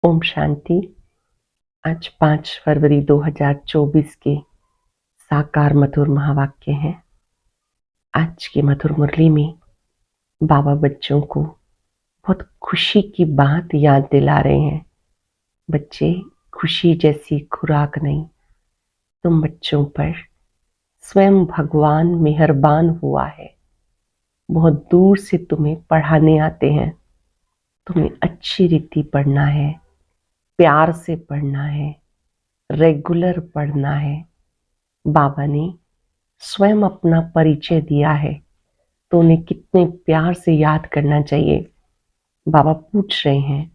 ओम शांति। आज 5 फरवरी 2024 के साकार मधुर महावाक्य हैं। आज की मधुर मुरली में बाबा बच्चों को बहुत खुशी की बात याद दिला रहे हैं। बच्चे, खुशी जैसी खुराक नहीं, तुम बच्चों पर स्वयं भगवान मेहरबान हुआ है। बहुत दूर से तुम्हें पढ़ाने आते हैं। तुम्हें अच्छी रीति पढ़ना है, प्यार से पढ़ना है, रेगुलर पढ़ना है। बाबा ने स्वयं अपना परिचय दिया है तो उन्हें कितने प्यार से याद करना चाहिए। बाबा पूछ रहे हैं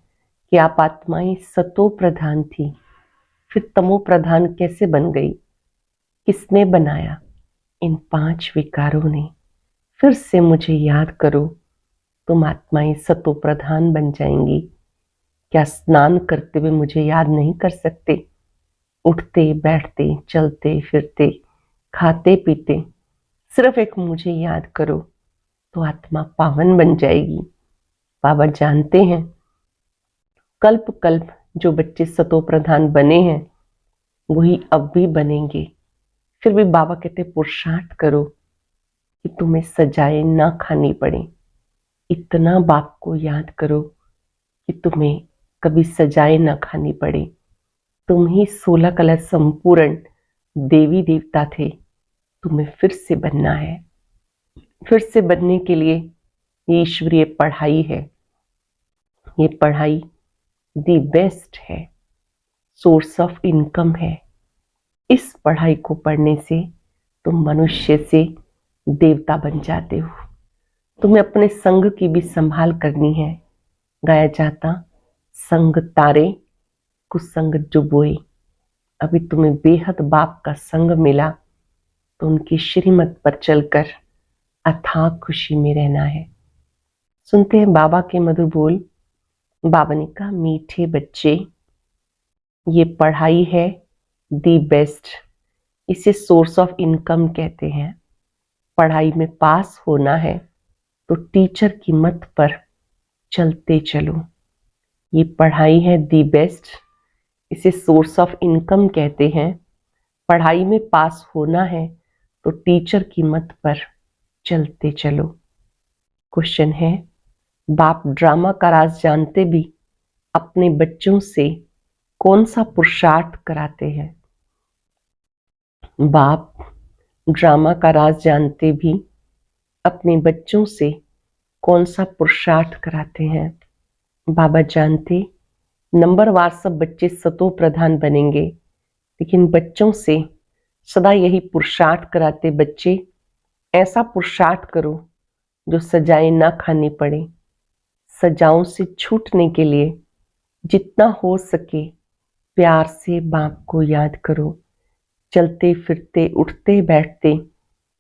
कि आप आत्माएं सतो प्रधान थी, फिर तमो प्रधान कैसे बन गई? किसने बनाया? इन 5 विकारों ने। फिर से मुझे याद करो, तुम आत्माएं सतो प्रधान बन जाएंगी। क्या स्नान करते हुए मुझे याद नहीं कर सकते? उठते बैठते चलते फिरते खाते पीते सिर्फ एक मुझे याद करो तो आत्मा पावन बन जाएगी। बाबा जानते हैं कल्प कल्प जो बच्चे सतो प्रधान बने हैं वही अब भी बनेंगे। फिर भी बाबा कहते पुरुषार्थ करो कि तुम्हें सजाएं ना खानी पड़े। इतना बाप को याद करो कि तुम्हें कभी सजाएं ना खानी पड़े। तुम ही 16 कला संपूर्ण देवी देवता थे, तुम्हें फिर से बनना है। फिर से बनने के लिए ये ईश्वरीय पढ़ाई है। ये पढ़ाई दी बेस्ट है, सोर्स ऑफ इनकम है। इस पढ़ाई को पढ़ने से तुम मनुष्य से देवता बन जाते हो। तुम्हें अपने संग की भी संभाल करनी है। गाया जाता संग तारे कुसंग डुबोए। अभी तुम्हें बेहद बाप का संग मिला तो उनकी श्रीमत पर चलकर अथाह खुशी में रहना है। सुनते हैं बाबा के मधुर बोल। बाबा ने कहा, मीठे बच्चे, ये पढ़ाई है दी बेस्ट। इसे सोर्स ऑफ इनकम कहते हैं। पढ़ाई में पास होना है तो टीचर की मत पर चलते चलो। ये पढ़ाई है दी बेस्ट, इसे सोर्स ऑफ इनकम कहते हैं। पढ़ाई में पास होना है तो टीचर की मत पर चलते चलो। क्वेश्चन है, बाप ड्रामा का राज जानते भी अपने बच्चों से कौन सा पुरुषार्थ कराते हैं? बाप ड्रामा का राज जानते भी अपने बच्चों से कौन सा पुरुषार्थ कराते हैं? बाबा जानते नंबरवार सब बच्चे सतो प्रधान बनेंगे, लेकिन बच्चों से सदा यही पुरुषार्थ कराते, बच्चे ऐसा पुरुषार्थ करो जो सजाएं ना खानी पड़े। सजाओं से छूटने के लिए जितना हो सके प्यार से बाप को याद करो। चलते फिरते उठते बैठते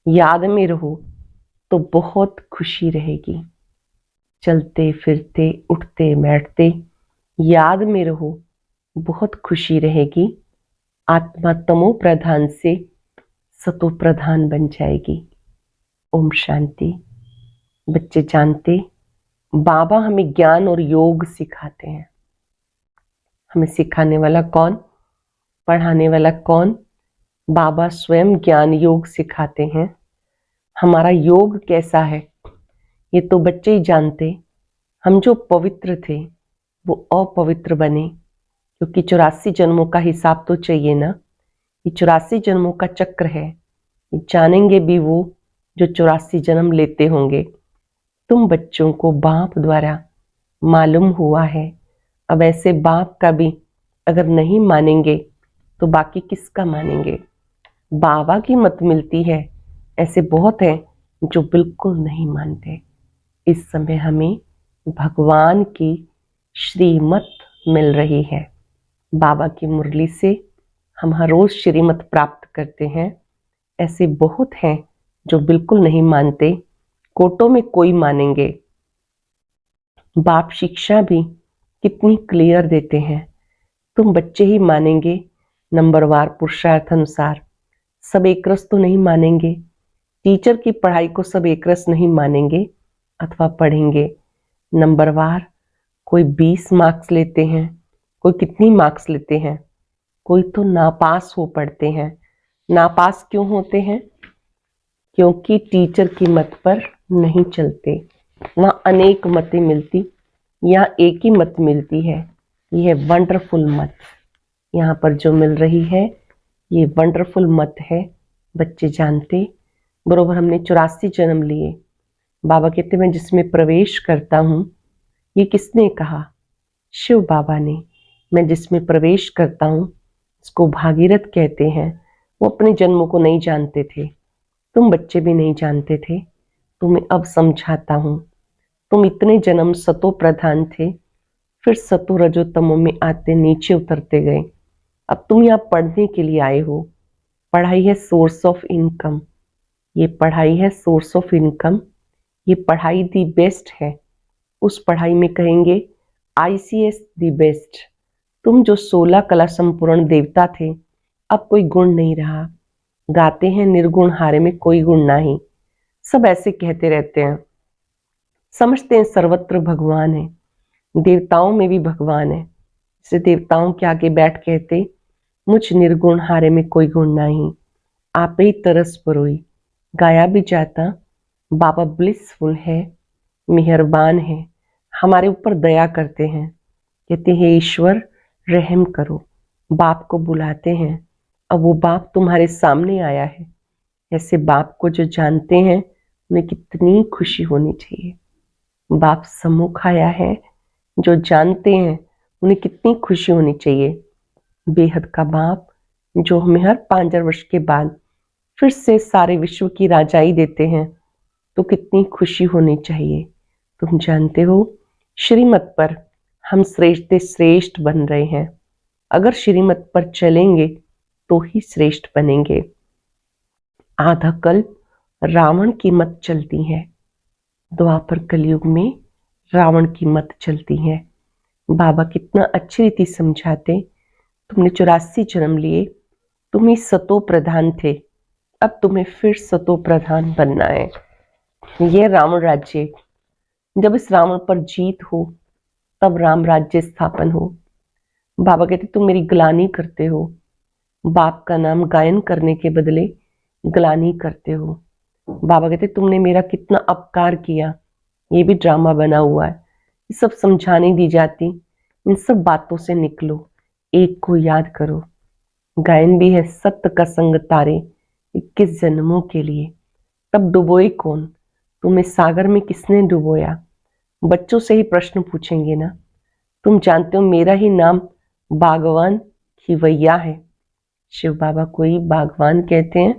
याद में रहो तो बहुत खुशी रहेगी। चलते फिरते उठते बैठते याद में रहो, बहुत खुशी रहेगी। आत्मा तमो प्रधान से सतो प्रधान बन जाएगी। ओम शांति। बच्चे जानते बाबा हमें ज्ञान और योग सिखाते हैं। हमें सिखाने वाला कौन, पढ़ाने वाला कौन? बाबा स्वयं ज्ञान योग सिखाते हैं। हमारा योग कैसा है ये तो बच्चे ही जानते। हम जो पवित्र थे वो अपवित्र बने, क्योंकि 84 जन्मों का हिसाब तो चाहिए ना। ये 84 जन्मों का चक्र है, ये जानेंगे भी वो जो 84 जन्म लेते होंगे। तुम बच्चों को बाप द्वारा मालूम हुआ है। अब ऐसे बाप का भी अगर नहीं मानेंगे तो बाकी किसका मानेंगे? बाबा की मत मिलती है, ऐसे बहुत हैं जो बिल्कुल नहीं मानते। इस समय हमें भगवान की श्रीमत मिल रही है। बाबा की मुरली से हम हर रोज श्रीमत प्राप्त करते हैं। ऐसे बहुत हैं जो बिल्कुल नहीं मानते, कोटों में कोई मानेंगे। बाप शिक्षा भी कितनी क्लियर देते हैं, तुम बच्चे ही मानेंगे नंबरवार पुरुषार्थ अनुसार। सब एक रस तो नहीं मानेंगे। टीचर की पढ़ाई को सब एक रस नहीं मानेंगे अथवा पढ़ेंगे। नंबरवार कोई 20 मार्क्स लेते हैं, कोई कितनी मार्क्स लेते हैं, कोई तो नापास हो पड़ते हैं। नापास क्यों होते हैं? क्योंकि टीचर की मत पर नहीं चलते। वहां अनेक मतें मिलती, यहाँ एक ही मत मिलती है। ये है वंडरफुल मत। यहाँ पर जो मिल रही है ये वंडरफुल मत है। बच्चे जानते, बरोबर हमने 84 जन्म लिए। बाबा कहते मैं जिसमें प्रवेश करता हूं, ये किसने कहा? शिव बाबा ने। मैं जिसमें प्रवेश करता हूं इसको भागीरथ कहते हैं। वो अपने जन्मों को नहीं जानते थे, तुम बच्चे भी नहीं जानते थे। तुम्हें अब समझाता हूं। तुम इतने जन्म सतो प्रधान थे, फिर सतो रजो तमो में आते नीचे उतरते गए। अब तुम यहाँ पढ़ने के लिए आए हो। पढ़ाई है सोर्स ऑफ इनकम। ये पढ़ाई है सोर्स ऑफ इनकम। ये पढ़ाई दी बेस्ट है। उस पढ़ाई में कहेंगे ICS दी बेस्ट। तुम जो 16 कला संपूर्ण देवता थे, अब कोई गुण नहीं रहा। गाते हैं निर्गुण हारे में कोई गुण नहीं। सब ऐसे कहते रहते हैं, समझते हैं सर्वत्र भगवान है, देवताओं में भी भगवान है। जैसे देवताओं के आगे बैठ कहते मुझ निर्गुण हारे में कोई गुण नहीं, आप ही तरस परोई। गाया भी जाता बाबा ब्लिसफुल है, मेहरबान है, हमारे ऊपर दया करते हैं। कहते हैं ईश्वर रहम करो। बाप को बुलाते हैं, अब वो बाप तुम्हारे सामने आया है। ऐसे बाप को जो जानते हैं उन्हें कितनी खुशी होनी चाहिए। बाप सम्मुख आया है, जो जानते हैं उन्हें कितनी खुशी होनी चाहिए। बेहद का बाप जो हमें हर 5,000 वर्ष के बाद फिर से सारे विश्व की राजाई देते हैं, तो कितनी खुशी होनी चाहिए। तुम जानते हो श्रीमत पर हम श्रेष्ठ से श्रेष्ठ बन रहे हैं। अगर श्रीमत पर चलेंगे तो ही श्रेष्ठ बनेंगे। आधा कल्प रावण की मत चलती है, द्वापर कलयुग में रावण की मत चलती है। बाबा कितना अच्छी रीति समझाते, तुमने 84 जन्म लिए, तुम ही सतो प्रधान थे, अब तुम्हें फिर सतो प्रधान बनना है। यह रावण राज्य, जब इस रावण पर जीत हो तब राम राज्य स्थापन हो। बाबा कहते तुम मेरी ग्लानि करते हो, बाप का नाम गायन करने के बदले ग्लानि करते हो। बाबा कहते तुमने मेरा कितना अपकार किया, ये भी ड्रामा बना हुआ है, ये सब समझाने दी जाती। इन सब बातों से निकलो, एक को याद करो। गायन भी है सत्य का संग तारे 21 जन्मों के लिए। तब डुबोए कौन? तुम्हें सागर में किसने डुबोया? बच्चों से ही प्रश्न पूछेंगे ना। तुम जानते हो मेरा ही नाम बागवान खिवैया है। शिव बाबा को ही बागवान कहते हैं,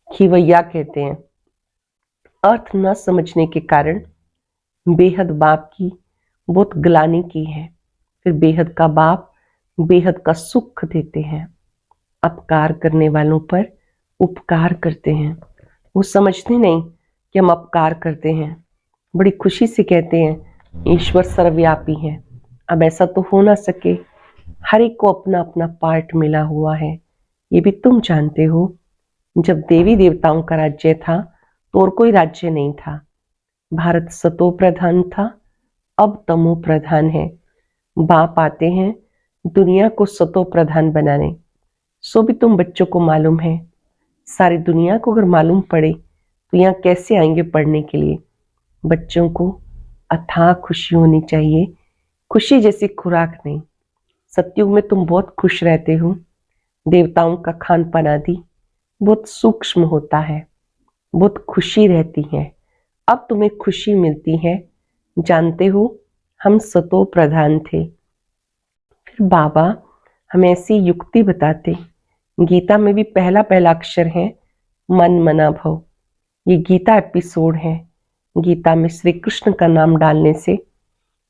खिवैया कहते हैं। अर्थ न समझने के कारण बेहद बाप की बहुत ग्लानि की है, फिर बेहद का बाप बेहद का सुख देते हैं। अपकार करने वालों पर उपकार करते हैं। वो समझते नहीं कि हम अपकार करते हैं, बड़ी खुशी से कहते हैं ईश्वर सर्वव्यापी है। अब ऐसा तो हो ना सके, हर एक को अपना अपना पार्ट मिला हुआ है। ये भी तुम जानते हो, जब देवी देवताओं का राज्य था तो और कोई राज्य नहीं था। भारत सतो प्रधान था, अब तमो प्रधान है। बाप आते हैं दुनिया को सतो प्रधान बनाने। सो भी तुम बच्चों को मालूम है, सारी दुनिया को अगर मालूम पड़े तो यहाँ कैसे आएंगे पढ़ने के लिए। बच्चों को अथाह खुशी होनी चाहिए, खुशी जैसी खुराक नहीं। सतयुग में तुम बहुत खुश रहते हो, देवताओं का खान पान आदि बहुत सूक्ष्म होता है, बहुत खुशी रहती है। अब तुम्हें खुशी मिलती है, जानते हो हम सतो प्रधान थे। फिर बाबा हमें ऐसी युक्ति बताते, गीता में भी पहला पहला अक्षर है मन मना भव। ये गीता एपिसोड है। गीता में श्री कृष्ण का नाम डालने से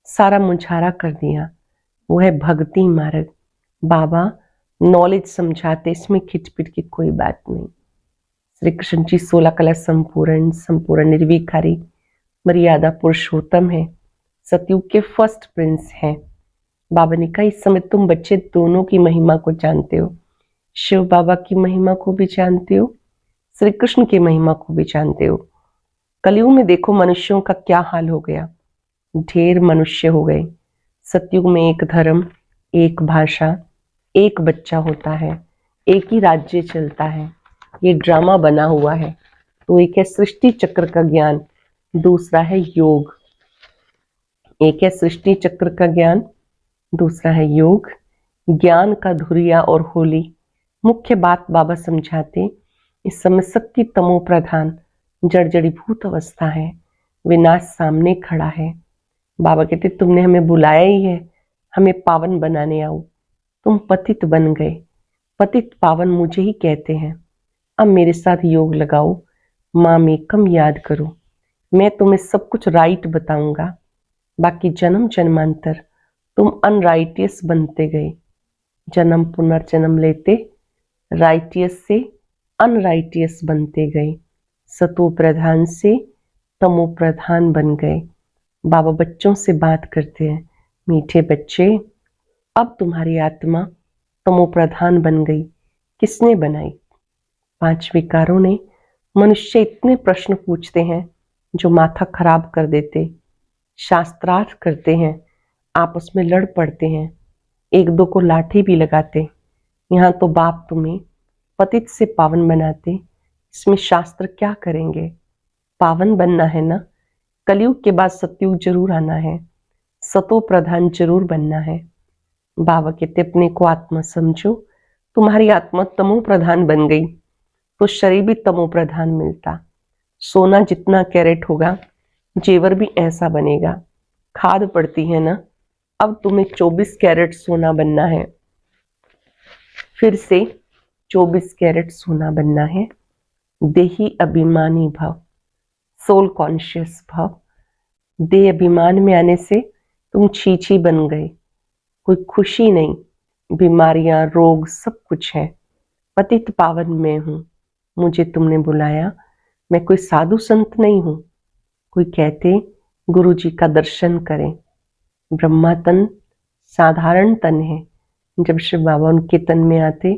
सारा मुझारा कर दिया। वो है भक्ति मार्ग। बाबा नॉलेज समझाते, इसमें खिटपिट की कोई बात नहीं। श्री कृष्ण जी 16 कला संपूर्ण, संपूर्ण निर्विकारी, मर्यादा पुरुषोत्तम है, सतयुग के फर्स्ट प्रिंस हैं। बाबा ने कहा इस समय तुम बच्चे दोनों की महिमा को जानते हो, शिव बाबा की महिमा को भी जानते हो, श्री कृष्ण की महिमा को भी जानते हो। कलयुग में देखो मनुष्यों का क्या हाल हो गया, ढेर मनुष्य हो गए। सतयुग में एक धर्म, एक भाषा, एक बच्चा होता है, एक ही राज्य चलता है, ये ड्रामा बना हुआ है। तो एक है सृष्टि चक्र का ज्ञान, दूसरा है योग। एक है सृष्टि चक्र का ज्ञान, दूसरा है योग। ज्ञान का धुरिया और होली। मुख्य बात बाबा समझाते, इस समय सबकी तमो प्रधान जड़जड़ीभूत अवस्था है, विनाश सामने खड़ा है। बाबा कहते तुमने हमें बुलाया ही है, हमें पावन बनाने आओ। तुम पतित बन गए, पतित पावन मुझे ही कहते हैं। अब मेरे साथ योग लगाओ, माँ में कम याद करो, मैं तुम्हें सब कुछ राइट बताऊंगा। बाकी जन्म जन्मांतर तुम अनराइटियस बनते गए, जन्म पुनर्जन्म लेते राइटियस से अनराइटियस बनते गए, सतो प्रधान से तमो प्रधान बन गए। बाबा बच्चों से बात करते हैं, मीठे बच्चे, अब तुम्हारी आत्मा तमो प्रधान बन गई। किसने बनाई? 5 विकारों ने। मनुष्य इतने प्रश्न पूछते हैं जो माथा खराब कर देते, शास्त्रार्थ करते हैं, आपस में लड़ पड़ते हैं, एक दो को लाठी भी लगाते। यहाँ तो बाप तुम्हें पतित से पावन बनाते, इसमें शास्त्र क्या करेंगे? पावन बनना है ना, कलयुग के बाद सतयुग जरूर आना है, सतो प्रधान जरूर बनना है। बाबा कहते अपने को आत्मा समझो, तुम्हारी आत्मा तमो प्रधान बन गई तो शरीर भी तमो प्रधान मिलता। सोना जितना कैरेट होगा, जेवर भी ऐसा बनेगा। खाद पड़ती है ना, अब तुम्हें 24 कैरेट सोना बनना है, फिर से 24 कैरेट सोना बनना है। देही अभिमानी भाव, सोल कॉन्शियस भाव। देह अभिमान में आने से तुम छीछी बन गए, कोई खुशी नहीं, बीमारियां रोग सब कुछ है। पतित पावन मैं हूं, मुझे तुमने बुलाया, मैं कोई साधु संत नहीं हूं। कोई कहते गुरु जी का दर्शन करें, ब्रह्मा तन साधारण तन है। जब शिव बाबा उनके तन में आते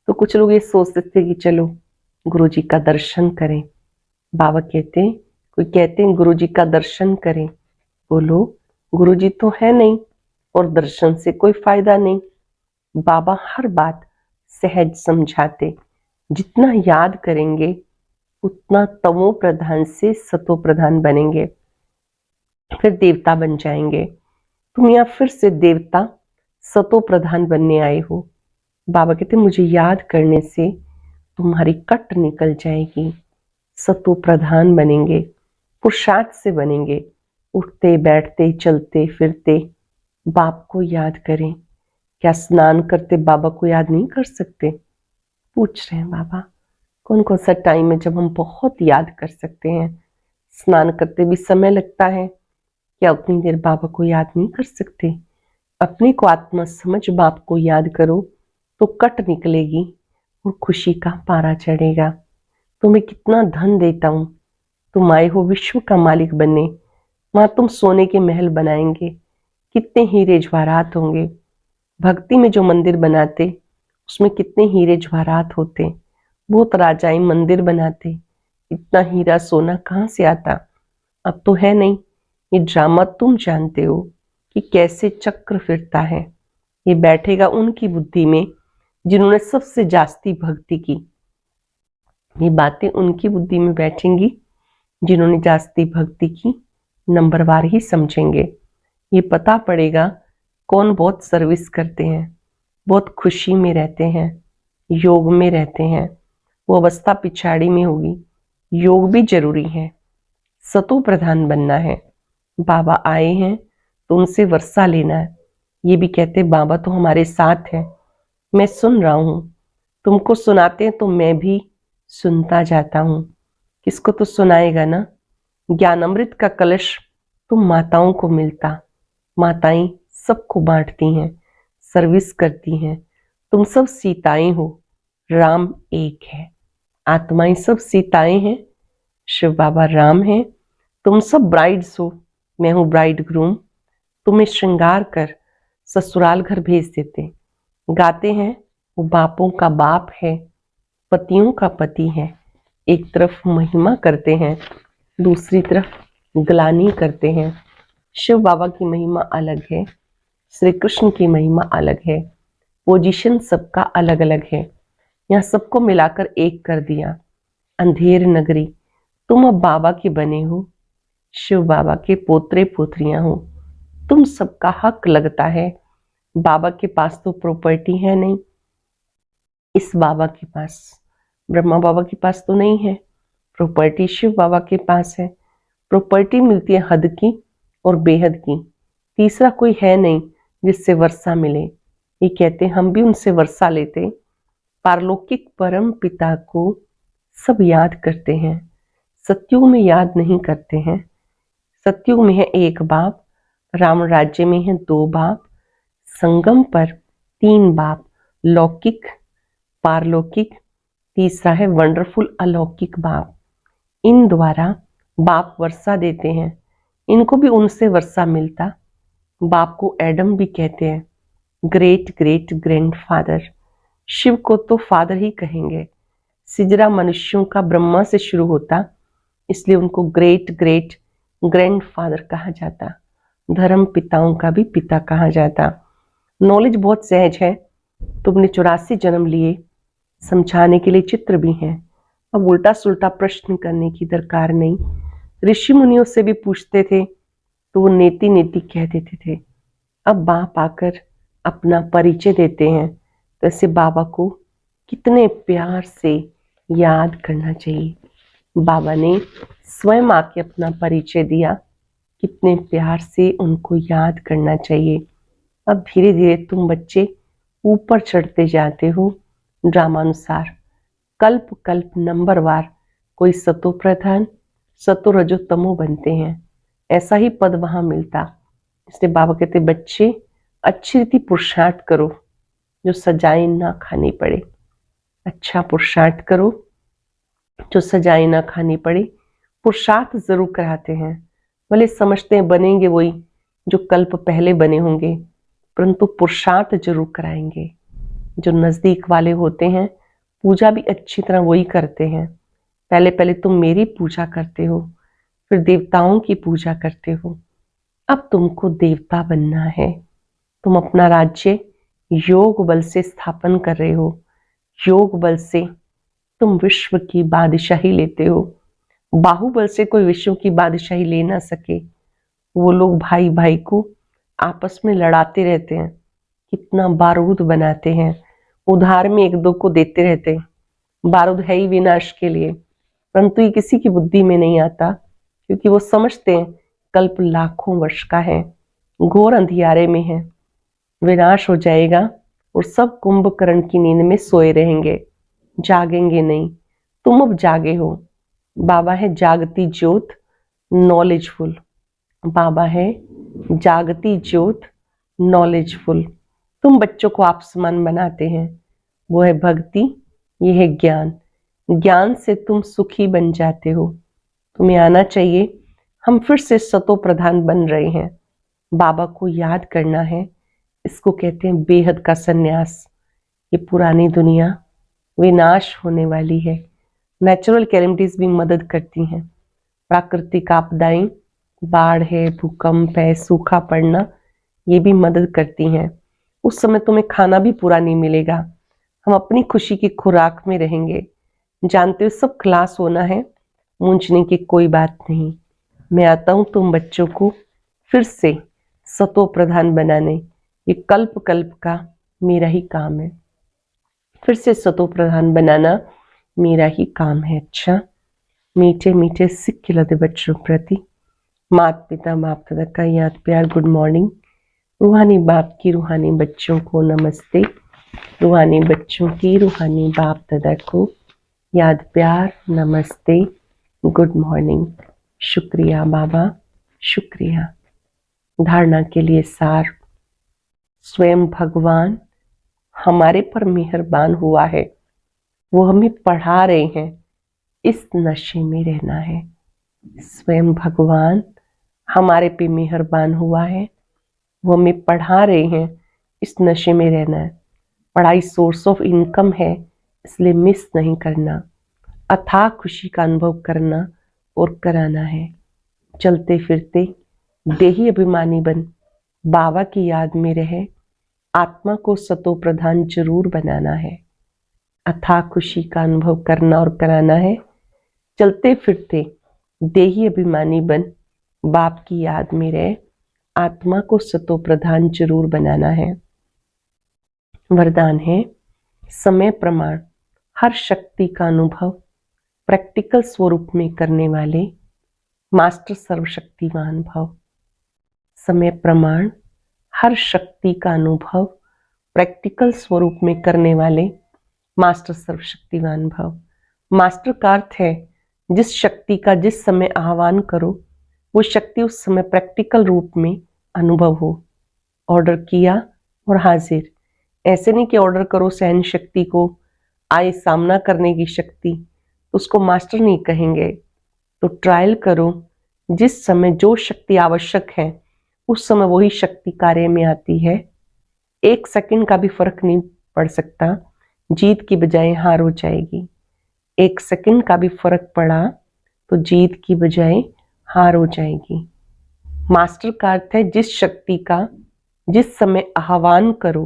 तो कुछ लोग ये सोचते थे कि चलो गुरु जी का दर्शन करें। बाबा कहते, कोई कहते हैं गुरु जी का दर्शन करें, बोलो गुरु जी तो है नहीं और दर्शन से कोई फायदा नहीं। बाबा हर बात सहज समझाते, जितना याद करेंगे उतना तमो प्रधान से सतो प्रधान बनेंगे, फिर देवता बन जाएंगे। तुम यहाँ फिर से देवता सतो प्रधान बनने आए हो। बाबा कहते मुझे याद करने से तुम्हारी कट निकल जाएगी, सतो प्रधान बनेंगे, पुरुषार्थ से बनेंगे। उठते बैठते चलते फिरते बाप को याद करें। क्या स्नान करते बाबा को याद नहीं कर सकते? पूछ रहे हैं बाबा, कौन कौन सा टाइम है जब हम बहुत याद कर सकते हैं? स्नान करते भी समय लगता है, क्या उतनी देर बाबा को याद नहीं कर सकते? अपने को आत्मा समझ बाप को याद करो तो कट निकलेगी और खुशी का पारा चढ़ेगा। तुम्हें कितना धन देता हूं, तुम आए हो विश्व का मालिक बनने, वहां तुम सोने के महल बनाएंगे, कितने हीरे जवाहरात होंगे। भक्ति में जो मंदिर बनाते उसमें कितने हीरे जवाहरात होते। बहुत राजाएं मंदिर बनाते, इतना हीरा सोना कहाँ से आता? अब तो है नहीं। ये ड्रामा तुम जानते हो कि कैसे चक्र फिरता है। ये बैठेगा उनकी बुद्धि में जिन्होंने सबसे जास्ती भक्ति की। ये बातें उनकी बुद्धि में बैठेंगी जिन्होंने जास्ती भक्ति की, नंबरवार ही समझेंगे। ये पता पड़ेगा कौन बहुत सर्विस करते हैं, बहुत खुशी में रहते हैं, योग में रहते हैं। वो अवस्था पिछाड़ी में होगी। योग भी जरूरी है, सतो प्रधान बनना है। बाबा आए हैं तो उनसे वर्षा लेना है। ये भी कहते बाबा तो हमारे साथ है, मैं सुन रहा हूं, तुमको सुनाते हैं तो मैं भी सुनता जाता हूं। किसको तो सुनाएगा ना। ज्ञान अमृत का कलश तुम माताओं को मिलता, माताएं सबको बांटती हैं, सर्विस करती हैं। तुम सब सीताएं हो, राम एक है। आत्माएं सब सीताएं हैं, शिव बाबा राम हैं। तुम सब ब्राइड्स हो, मैं हूं ब्राइड ग्रूम। तुम्हें श्रृंगार कर ससुराल घर भेज देते। गाते हैं वो बापों का बाप है, पतियों का पति है। एक तरफ महिमा करते हैं, दूसरी तरफ ग्लानि करते हैं। शिव बाबा की महिमा अलग है, श्री कृष्ण की महिमा अलग है, पोजीशन सबका अलग अलग है। यहाँ सबको मिलाकर एक कर दिया। अंधेर नगरी, तुम अब बाबा के बने हो, शिव बाबा के पोतरे पोतरियां हो। तुम सबका हक लगता है। बाबा के पास तो प्रॉपर्टी है नहीं, इस बाबा के पास, ब्रह्मा बाबा के पास तो नहीं है। प्रॉपर्टी शिव बाबा के पास है। प्रॉपर्टी मिलती है हद की और बेहद की, तीसरा कोई है नहीं जिससे वर्षा मिले। ये कहते हम भी उनसे वर्षा लेते। पारलौकिक परम पिता को सब याद करते हैं, सत्युग में याद नहीं करते हैं। सत्युग में है एक बाप, राम राज्य में है दो बाप, संगम पर तीन बाप, लौकिक, पारलौकिक, तीसरा है वंडरफुल अलौकिक बाप। इन द्वारा बाप वर्षा देते हैं। इनको भी उनसे वर्षा मिलता। बाप को एडम भी कहते हैं, ग्रेट ग्रेट ग्रैंडफादर। शिव को तो फादर ही कहेंगे। सिजरा मनुष्यों का ब्रह्मा से शुरू होता, इसलिए उनको ग्रेट ग्रेट ग्रैंडफादर कहा जाता। धर्म पिताओं का भी पिता कहा जाता। नॉलेज बहुत सहज है। तुमने 84 जन्म लिए, समझाने के लिए चित्र भी हैं। अब उल्टा सुल्टा प्रश्न करने की दरकार नहीं। ऋषि मुनियों से भी पूछते थे तो वो नेति नेति कह देते थे। अब बाप आकर अपना परिचय देते हैं, तो ऐसे बाबा को कितने प्यार से याद करना चाहिए। बाबा ने स्वयं आके अपना परिचय दिया, कितने प्यार से उनको याद करना चाहिए। अब धीरे धीरे तुम बच्चे ऊपर चढ़ते जाते हो ड्रामानुसार, कल्प कल्प नंबरवार। कोई सतो प्रधान, सतो रजो तमो बनते हैं, ऐसा ही पद वहां मिलता। इसलिए बाबा कहते बच्चे अच्छी रीति पुरुषार्थ करो, जो सजाएं ना खानी पड़े। अच्छा पुरुषार्थ करो जो सजाएं ना खानी पड़े। पुरुषार्थ जरूर कराते हैं, भले समझते हैं बनेंगे वही जो कल्प पहले बने होंगे, परंतु पुरुषार्थ जरूर कराएंगे। जो नजदीक वाले होते हैं पूजा भी अच्छी तरह वही करते हैं। पहले पहले तुम मेरी पूजा करते हो, फिर देवताओं की पूजा करते हो। अब तुमको देवता बनना है। तुम अपना राज्य योग बल से स्थापन कर रहे हो। योग बल से तुम विश्व की बादशाही लेते हो। बाहुबल से कोई विश्व की बादशाही ले ना सके। वो लोग भाई भाई को आपस में लड़ाते रहते हैं, कितना बारूद बनाते हैं, उधार में एक दो को देते रहते हैं। बारूद है ही विनाश के लिए, परंतु ये किसी की बुद्धि में नहीं आता, क्योंकि वो समझते हैं कल्प लाखों वर्ष का है, घोर अंधियारे में है, विनाश हो जाएगा और सब कुंभकर्ण की नींद में सोए रहेंगे, जागेंगे नहीं। तुम अब जागे हो। बाबा है जागती ज्योत, नॉलेजफुल। बाबा है जागती ज्योत, नॉलेजफुल। तुम बच्चों को आप समान बनाते हैं। वो है भक्ति, ये है ज्ञान। ज्ञान से तुम सुखी बन जाते हो। तुम्हें आना चाहिए। हम फिर से सतो प्रधान बन रहे हैं। बाबा को याद करना है। इसको कहते हैं बेहद का सन्यास। ये पुरानी दुनिया विनाश होने वाली है। नेचुरल कैलेमिटीज भी मदद करती हैं। प्राकृतिक आपदाएं, बाढ़ है, भूकंप है, सूखा पड़ना, ये भी मदद करती हैं। उस समय तुम्हें खाना भी पूरा नहीं मिलेगा। हम अपनी खुशी की खुराक में रहेंगे। जानते हो सब क्लास होना है, मूंझने की कोई बात नहीं। मैं आता हूं तुम बच्चों को फिर से सतो प्रधान बनाने। ये कल्प कल्प का मेरा ही काम है। फिर से सतो प्रधान बनाना मेरा ही काम है। अच्छा, मीठे मीठे सिख खिलाते बच्चों प्रति माता पिता बाप दादा का याद प्यार गुड मॉर्निंग। रूहानी बाप की रूहानी बच्चों को नमस्ते। रूहानी बच्चों की रूहानी बाप दादा को याद प्यार नमस्ते गुड मॉर्निंग। शुक्रिया बाबा, शुक्रिया। धारणा के लिए सार, स्वयं भगवान हमारे पर मेहरबान हुआ है। वो हमें पढ़ा रहे हैं इस नशे में रहना है। स्वयं भगवान हमारे पे मेहरबान हुआ है, वो हमें पढ़ा रहे हैं इस नशे में रहना है। पढ़ाई सोर्स ऑफ इनकम है, इसलिए मिस नहीं करना। अथाह खुशी का अनुभव करना और कराना है। चलते फिरते देही अभिमानी बन बाबा की याद में रहे, आत्मा को सतो प्रधान जरूर बनाना है। अथाह खुशी का अनुभव करना और कराना है। चलते फिरते देही अभिमानी बन बाप की याद में रहे, आत्मा को सतो प्रधान जरूर बनाना है। वरदान है, समय प्रमाण हर शक्ति का अनुभव प्रैक्टिकल स्वरूप में करने वाले मास्टर सर्वशक्तिमान भव। समय प्रमाण हर शक्ति का अनुभव प्रैक्टिकल स्वरूप में करने वाले मास्टर सर्वशक्तिमान भव। मास्टर का अर्थ है, जिस शक्ति का जिस समय आह्वान करो वो शक्ति उस समय प्रैक्टिकल रूप में अनुभव हो। ऑर्डर किया और हाजिर। ऐसे नहीं कि ऑर्डर करो सहन शक्ति को, आए सामना करने की शक्ति, उसको मास्टर नहीं कहेंगे। तो ट्रायल करो, जिस समय जो शक्ति आवश्यक है उस समय वही शक्ति कार्य में आती है। 1 सेकंड का भी फर्क नहीं पड़ सकता, जीत की बजाय हार हो जाएगी। 1 सेकंड का भी फर्क पड़ा तो जीत की बजाय हार हो जाएगी। मास्टर का अर्थ है, जिस शक्ति का जिस समय आह्वान करो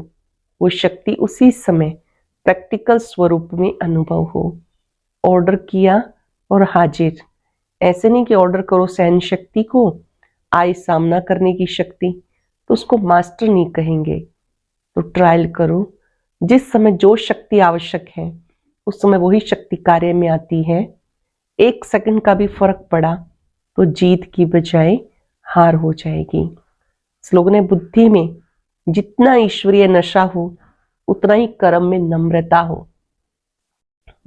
वो शक्ति उसी समय प्रैक्टिकल स्वरूप में अनुभव हो। ऑर्डर किया और हाजिर। ऐसे नहीं कि ऑर्डर करो सहन शक्ति को, आए सामना करने की शक्ति, तो उसको मास्टर नहीं कहेंगे। तो ट्रायल करो, जिस समय जो शक्ति आवश्यक है उस समय वही शक्ति कार्य में आती है। 1 सेकंड का भी फर्क पड़ा तो जीत की बजाय हार हो जाएगी। स्लोगन है, बुद्धि में जितना ईश्वरीय नशा हो उतना ही कर्म में नम्रता हो।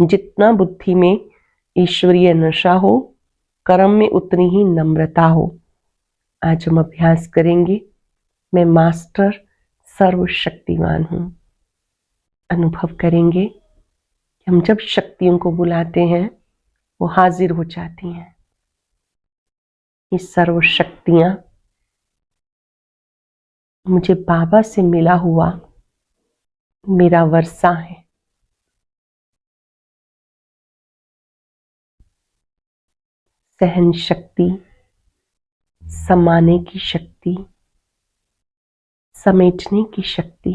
जितना बुद्धि में ईश्वरीय नशा हो, कर्म में उतनी ही नम्रता हो। आज हम अभ्यास करेंगे, मैं मास्टर सर्वशक्तिमान हूं। अनुभव करेंगे कि हम जब शक्तियों को बुलाते हैं वो हाजिर हो जाती हैं। ये सर्व शक्तियां मुझे बाबा से मिला हुआ मेरा वर्षा है। सहन शक्ति, समाने की शक्ति, समेटने की शक्ति,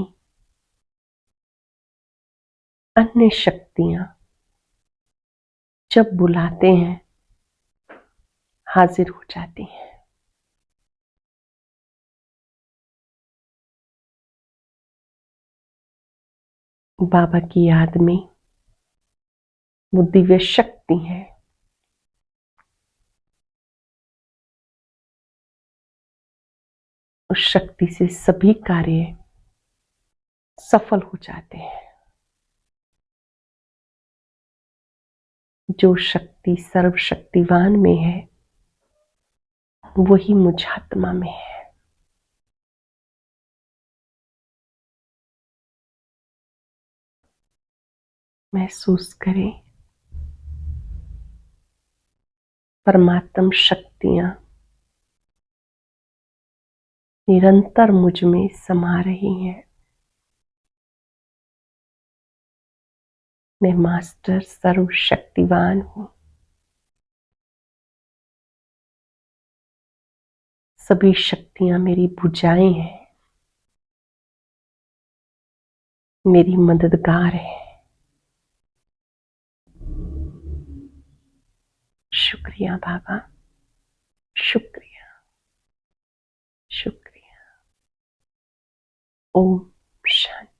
अन्य शक्तियां जब बुलाते हैं हाजिर हो जाती हैं। बाबा की याद में वो दिव्य शक्ति है, उस शक्ति से सभी कार्य सफल हो जाते हैं। जो शक्ति सर्वशक्तिवान में है वही मुझ आत्मा में है। महसूस करें, परमात्म शक्तियां निरंतर मुझ में समा रही हैं। मैं मास्टर सर्वशक्तिवान हूं। सभी शक्तियां मेरी भुजाएं हैं, मेरी मददगार है। शुक्रिया बाबा, शुक्रिया, शुक्रिया। ओम शांति।